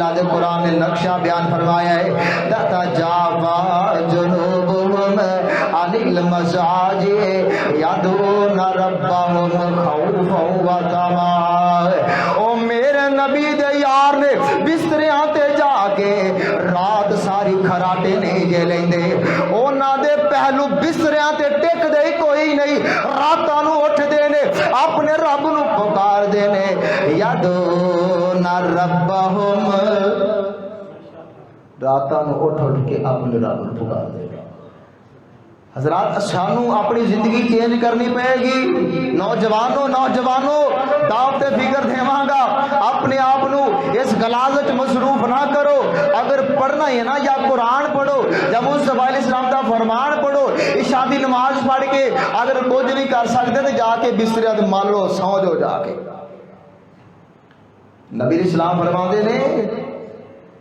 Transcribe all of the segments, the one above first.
اللہ دے قرآن نے نقشہ بیان فرمایا ہے تتجافا جنوبہم عن المضاجع یدعون ربہم خوفا وطمعا۔ او میرے نبی دے یار نے بستریاں تے جا کے رات ساری کھراٹے نہیں جے لیندے، اونا دے پہلو بستریاں تے ٹک دے کوئی نہیں، راتاں نو اٹھ دے نے اپنے رب نو پکار دے نے یدعون ربہم، راتاں نو اٹھ اٹھ کے اپنے رب نو پکار دے۔ حضرات سانو اپنی زندگی چینج کرنی پڑے گی۔ نوجوانوں دعوت فکر دیواں گا، اپنے آپ نو اس غلاظت مصروف نہ کرو۔ اگر پڑھنا ہے نا یا قرآن پڑھو یا مصطفیٰ علیہ السلام کا فرمان پڑھو، عشاء دی نماز پڑھ کے اگر کچھ نہیں کر سکتے تو جا کے بسترے تے مان لو، سو جاؤ جا کے۔ نبی علیہ السلام فرماندے نے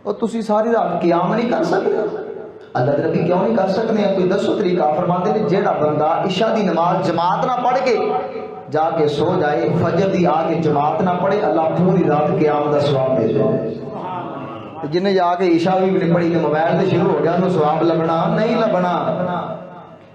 او تسی ساری رات قیام نہیں کر سکتے؟ اللہ دے نبی کیوں نہیں کر سکتے ہیں؟ کوئی دسو طریقہ؟ فرماتے ہیں جیڑا بندہ عشاء دی نماز جماعت نہ پڑھ کے جا کے سو جائے، فجر دی آ کے جماعت نہ پڑھے، اللہ پوری رات قیام دا ثواب دے دے۔ جنہیں جا کے عشاء بھی نہیں پڑھی تو موبائل سے شروع ہو گیا انہوں ثواب لبنا نہیں لبنا۔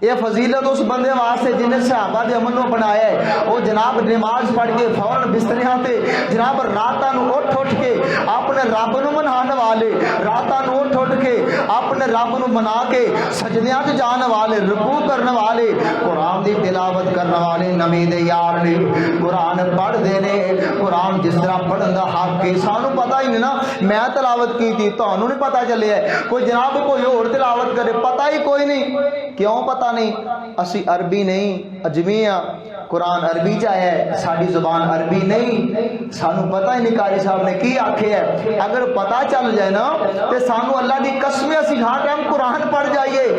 یہ فضیلت اس بندے واسطے جنہیں صحابہ دے عمل نو بنایا ہے، وہ جناب نماز پڑھ کے فوراً بستریاں تے جناب راتاں نو اٹھ کے اپنے رب نو منانے والے، راتاں نو اٹھ کے اپنے رب نو منا کے سجدیاں تے جانے والے، رکوع کرنے والے، قرآن دی تلاوت کرنے والے نبی دے یار نے قرآن پڑھ دے نے۔ قرآن جس طرح پڑھن دا حق ہے سانو پتہ ہی نہیں نا، میں تلاوت کی تھی تانوں نہیں پتہ چلیا ہے، کوئی جناب کوئی اور تلاوت کرے پتہ ہی کوئی نہیں، کیوں پتہ نہیں؟ اسی عربی نہیں اجمی ہاں، قرآن عربی چاہے ہے، ساری زبان عربی نہیں، سانو پتہ ہی نہیں قاری صاحب نے کی آکھے ہے۔ اگر پتہ چل جائے نا تو سانو اللہ دی قسم اسی ہر ٹائم قرآن پڑھ جائیے۔